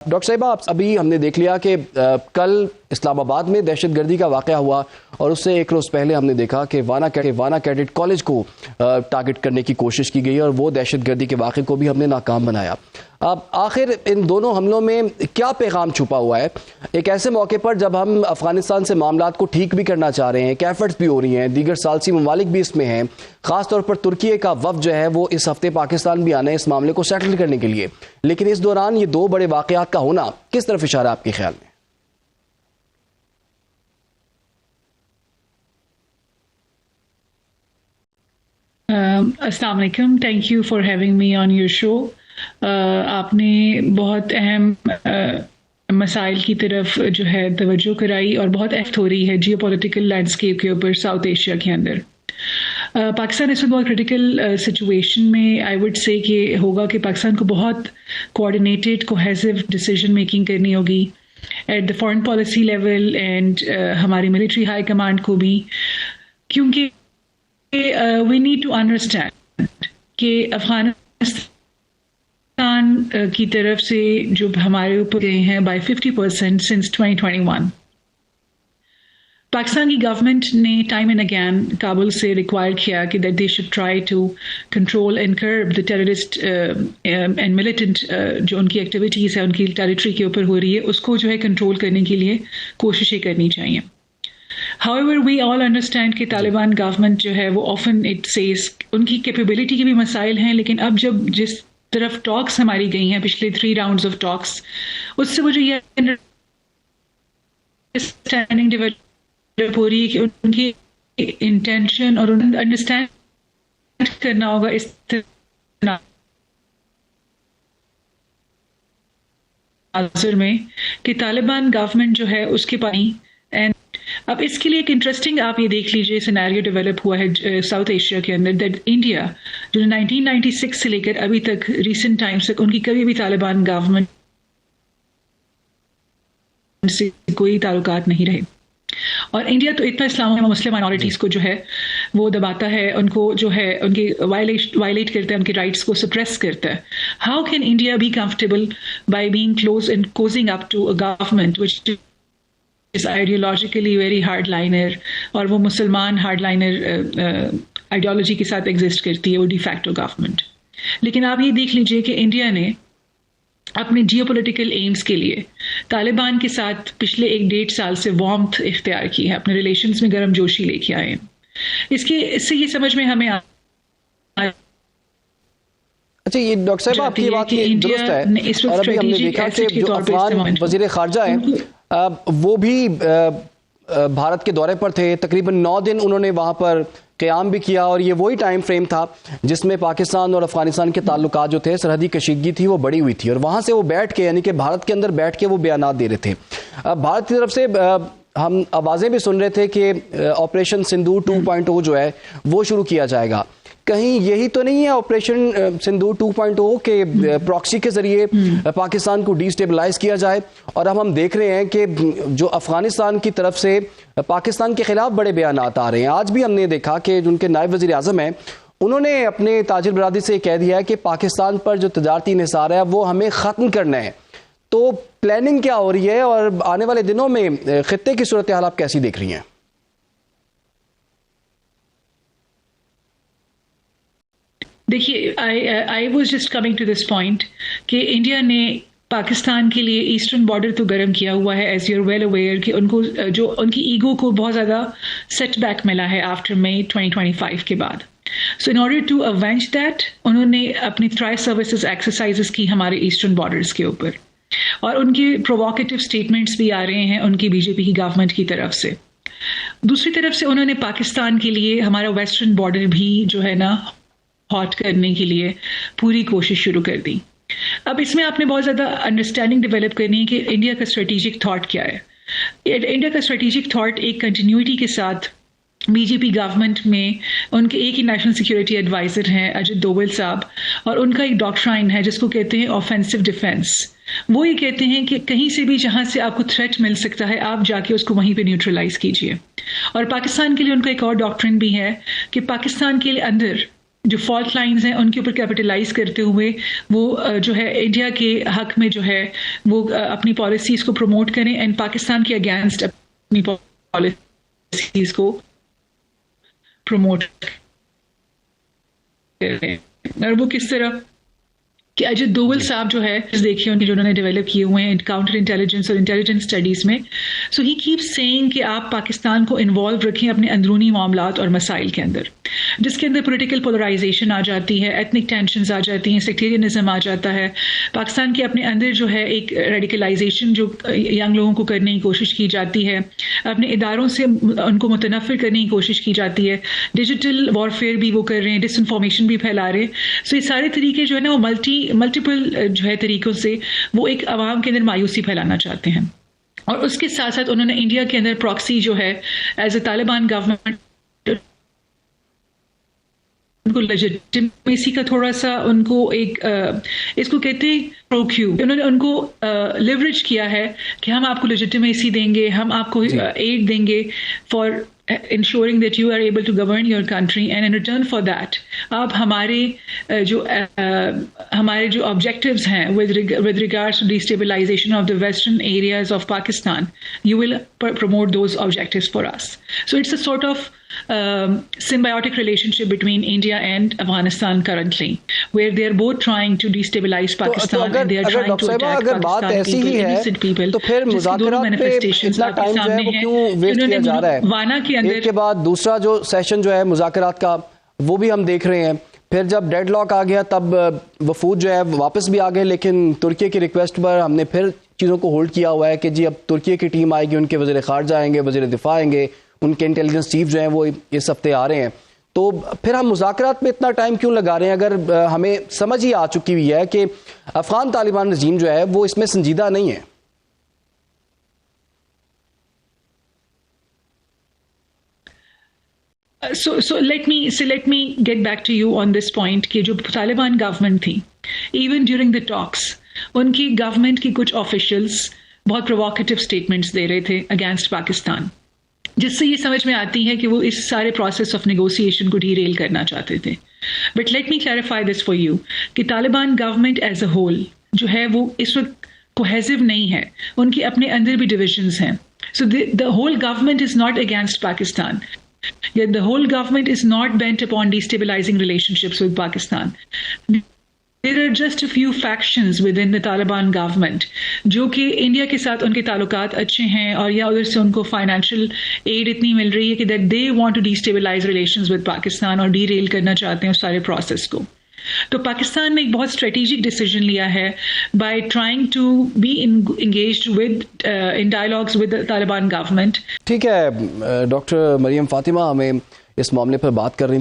Doctor صاحبہ، ابھی ہم نے دیکھ لیا کہ کل اسلام آباد میں دہشت گردی کا واقعہ ہوا اور اس سے ایک روز پہلے ہم نے دیکھا کہ وانا کیڈٹ کالج کو ٹارگٹ کرنے کی کوشش کی گئی اور وہ دہشت گردی کے واقعے کو بھی ہم نے ناکام بنایا۔ اب آخر ان دونوں حملوں میں کیا پیغام چھپا ہوا ہے؟ ایک ایسے موقع پر جب ہم افغانستان سے معاملات کو ٹھیک بھی کرنا چاہ رہے ہیں، ایفرٹس بھی ہو رہی ہیں، دیگر ثالثی ممالک بھی اس میں ہیں، خاص طور پر ترکی کا وفد جو ہے وہ اس ہفتے پاکستان بھی آنا ہے اس معاملے کو سیٹل کرنے کے لیے، لیکن اس دوران یہ دو بڑے واقعات کا ہونا کس طرف اشارہ ہے آپ کے خیال میں؟ السلام علیکم، thank you for having me on your show. آپ نے بہت اہم مسائل کی طرف جو ہے توجہ کرائی اور بہت اہم ہو رہی ہے جیو پولیٹیکل لینڈسکیپ کے اوپر ساؤتھ ایشیا کے اندر۔ پاکستان اس میں بہت کریٹیکل سچویشن میں آئی وڈ سے کہ ہوگا کہ پاکستان کو بہت کوآرڈینیٹڈ کوہیسو ڈیسیژن میکنگ کرنی ہوگی at the foreign policy level and ہماری ملٹری ہائی کمانڈ کو بھی، کیونکہ we need to understand کہ افغانستان کی طرف سے جو ہمارے اوپر گئے ہیں by 50% since 2021۔ پاکستان کی گورنمنٹ نے ٹائم اینڈ اگین کابل سے ریکوائر کیا کہ that they should try to control and curb the terrorist and militant جو ان کی ایکٹیویٹیز ہے ان کی ٹیریٹری کے اوپر ہو رہی ہے اس کو جو ہے کنٹرول کرنے کے لیے کوششیں کرنی چاہیے۔ However, we all understand کہ طالبان گورنمنٹ جو ہے وہ often it says ان کی کیپیبلٹی کے بھی مسائل ہیں، لیکن اب جب جس طرف ٹاکس ہماری گئی ہیں پچھلے 3 rounds of talks، اس سے مجھے یہ انڈرسٹینڈنگ ڈیولپ ہو رہی ہے کہ ان کی انٹینشن اور انڈرسٹینڈ کرنا ہوگا اس تناظر میں کہ طالبان گورنمنٹ جو ہے اس کے پانی اینڈ اب اس کے لیے ایک انٹرسٹنگ آپ یہ دیکھ لیجئے سینیریو ڈیولپ ہوا ہے ساؤتھ ایشیا کے اندر، دیٹ انڈیا جو 1996 سے لے کر ابھی تک ریسنٹ ٹائمز تک ان کی کبھی بھی طالبان گورنمنٹ سے کوئی تعلقات نہیں رہے، اور انڈیا تو اتنا اسلام و مسلم مائنورٹیز کو جو ہے وہ دباتا ہے، ان کو جو ہے ان کی وائلیٹ کرتا ہے، ان کے رائٹس کو سپریس کرتا ہے۔ How can India be comfortable by being close and cosying up to a government which is ideologically very hard liner، اور وہ مسلمان ہارڈ لائنر آئیڈیالوجی کے ساتھ ایگزسٹ کرتی ہے وہ ڈی فیکٹو گورنمنٹ۔ لیکن آپ یہ دیکھ لیجئے کہ انڈیا نے اپنے جیو پولیٹیکل ایمز کے لیے طالبان کے ساتھ پچھلے 1-1.5 سال سے وارمتھ اختیار کی ہے، اپنے ریلیشنز میں گرم جوشی لے کے آئے ہیں۔ اس سے یہ سمجھ میں ہمیں اچھا، یہ ڈاکٹر صاحب آپ کی بات درست ہے، اور ابھی ہم نے دیکھا کہ جو افغان وزیر خارجہ ہیں وہ بھی بھارت کے دورے پر تھے، تقریباً 9 دن انہوں نے وہاں پر قیام بھی کیا، اور یہ وہی ٹائم فریم تھا جس میں پاکستان اور افغانستان کے تعلقات جو تھے، سرحدی کشیدگی تھی وہ بڑی ہوئی تھی، اور وہاں سے وہ بیٹھ کے یعنی کہ بھارت کے اندر بیٹھ کے وہ بیانات دے رہے تھے۔ بھارت کی طرف سے ہم آوازیں بھی سن رہے تھے کہ آپریشن سندور 2.0 جو ہے وہ شروع کیا جائے گا۔ کہیں یہی تو نہیں ہے آپریشن سندور 2.0 کہ پراکسی کے ذریعے پاکستان کو ڈی اسٹیبلائز کیا جائے؟ اور اب ہم دیکھ رہے ہیں کہ جو افغانستان کی طرف سے پاکستان کے خلاف بڑے بیانات آ رہے ہیں۔ آج بھی ہم نے دیکھا کہ جو ان کے نائب وزیر اعظم ہیں انہوں نے اپنے تاجر برادری سے کہہ دیا ہے کہ پاکستان پر جو تجارتی انحصار ہے وہ ہمیں ختم کرنا ہے۔ تو پلاننگ کیا ہو رہی ہے، اور آنے والے دنوں میں خطے کی صورتحال آپ کیسی دیکھ رہی ہیں؟ دیکھیے، I was just coming to this point کہ انڈیا نے پاکستان کے لیے ایسٹرن بارڈر تو گرم کیا ہوا ہے، as you are well aware کہ ان کو جو ان کی ایگو کو بہت زیادہ سیٹ بیک ملا ہے آفٹر مئی 2025 کے بعد۔ سو ان آرڈر ٹو اوینج دیٹ انہوں نے اپنی ٹرائی سروسز ایکسرسائزز کی ہمارے ایسٹرن بارڈرز کے اوپر، اور ان کی پرووکیٹو اسٹیٹمنٹس بھی آ رہے ہیں ان کی بی جے پی کی گورنمنٹ کی طرف سے۔ دوسری طرف سے انہوں نے پاکستان کے لیے ہمارا ویسٹرن بارڈر بھی جو ہے نا ہاٹ کرنے کے لیے پوری کوشش شروع کر دی۔ اب اس میں آپ نے بہت زیادہ انڈرسٹینڈنگ ڈیولپ کرنی ہے کہ انڈیا کا اسٹریٹجک تھاٹ کیا ہے۔ انڈیا کا اسٹریٹجک تھاٹ ایک کنٹینیوٹی کے ساتھ بی جے پی گورنمنٹ میں ان کے ایک ہی نیشنل سیکیورٹی ایڈوائزر ہیں اجت دوول صاحب، اور ان کا ایک ڈاکٹرائن ہے جس کو کہتے ہیں آفینسو ڈیفینس۔ وہ یہ کہتے ہیں کہ کہیں سے بھی جہاں سے آپ کو تھریٹ مل سکتا ہے آپ جا کے اس کو وہیں پہ نیوٹرلائز کیجیے۔ اور پاکستان کے لیے ان کا ایک اور ڈاکٹرن بھی ہے کہ پاکستان کے اندر جو فالٹ لائنز ہیں ان کے اوپر کیپٹلائز کرتے ہوئے وہ جو ہے انڈیا کے حق میں جو ہے وہ اپنی پالیسیز کو پروموٹ کریں اینڈ پاکستان کے اگینسٹ اپنی پالیسیز کو پروموٹ کریں. اور وہ کس طرح کہ اجت دوول صاحب جو ہے دیکھیے جو انہوں نے ڈیولپ کیے ہوئے ہیں کاؤنٹر انٹیلیجنس اور انٹیلیجنس اسٹڈیز میں, سو ہی کیپ سیئنگ کہ آپ پاکستان کو انوالو رکھیں اپنے اندرونی معاملات اور مسائل کے اندر, جس کے اندر پولیٹیکل پولرائزیشن آ جاتی ہے, ایتھنک ٹینشنز آ جاتی ہیں, سیکٹیرینزم آ جاتا ہے. پاکستان کے اپنے اندر جو ہے ایک ریڈیکلائزیشن جو ینگ لوگوں کو کرنے کی کوشش کی جاتی ہے, اپنے اداروں سے ان کو متنفر کرنے کی کوشش کی جاتی ہے, ڈیجیٹل وارفیئر بھی وہ کر رہے ہیں, ڈس انفارمیشن بھی پھیلا رہے ہیں. سو یہ سارے طریقے جو ہے نا وہ ملٹیپل جو ہے طریقوں سے وہ ایک عوام کے اندر مایوسی پھیلانا چاہتے ہیں. اور اس کے ساتھ ساتھ انہوں نے انڈیا کے اندر پراکسی جو ہے ایز اے طالبان گورنمنٹ ان کو لیجٹمیسی کا تھوڑا سا ان کو ایک اس کو کہتے ہیں پروکیو, انہوں نے ان کو لیوریج کیا ہے کہ ہم آپ کو لیجٹمیسی دیں گے, ہم آپ کو ایڈ دیں گے for ensuring that you are able to govern your country, and in return for that آپ ہمارے جو objectives ہیں with regards to destabilization of the western areas of Pakistan, you will promote those objectives for us. So it's a sort of symbiotic relationship between India and Afghanistan currently, where they are both trying to destabilize Pakistan and they are trying to attack Pakistan people, innocent people. تو پھر مذاکرات پہ اتنا time جو ہے وہ کیوں waste کیا جا رہا ہے؟ ایک کے بعد دوسرا جو سیشن جو ہے مذاکرات کا وہ بھی ہم دیکھ رہے ہیں. پھر جب ڈیڈ لاک آ گیا تب وفود جو ہے واپس بھی آ گئے, لیکن ترکی کی ریکویسٹ پر ہم نے پھر چیزوں کو ہولڈ کیا ہوا ہے کہ جی اب ترکی کی ٹیم آئے گی, ان کے وزیر خارجہ آئیں گے, وزیر دفاع آئیں گے, ان کے انٹیلیجنس چیف جو ہیں وہ اس ہفتے آ رہے ہیں. تو پھر ہم مذاکرات میں اتنا ٹائم کیوں لگا رہے ہیں اگر ہمیں سمجھ ہی آ چکی ہوئی ہے کہ افغان طالبان رژیم جو ہے وہ اس میں سنجیدہ نہیں ہے؟ So let me get back to you on this point کہ جو طالبان گورنمنٹ تھی ایون ڈیورنگ the talks ان کی گورنمنٹ کی کچھ آفیشلز بہت پرووکیٹو اسٹیٹمنٹس دے رہے تھے اگینسٹ پاکستان, جس سے یہ سمجھ میں آتی ہے کہ وہ اس سارے پروسیس آف نیگوسیشن کو ڈیریل کرنا چاہتے تھے. But let me clarify this for you کہ Taliban government as a whole جو ہے وہ اس وقت کوہیزو نہیں ہے, ان کے اپنے اندر بھی ڈویژنز ہیں. سو the whole government is not against Pakistan. Yet the whole government is not bent upon destabilizing relationships with Pakistan. There are just a few factions within the Taliban government جو کہ انڈیا کے ساتھ ان کے تعلقات اچھے ہیں اور یا ادھر سے ان کو فائنینشیل ایڈ اتنی مل رہی ہے کہ that they want to destabilize relations with Pakistan اور ڈیریل کرنا چاہتے ہیں اس سارے پروسیس کو. تو پاکستان نے ایک بہت اسٹریٹجک ڈیسیجن لیا ہے by trying to be engaged with in dialogues with Taliban government. ٹھیک ہے ڈاکٹر مریم فاطمہ ہمیں اس معاملے پر بات کر رہی تھی.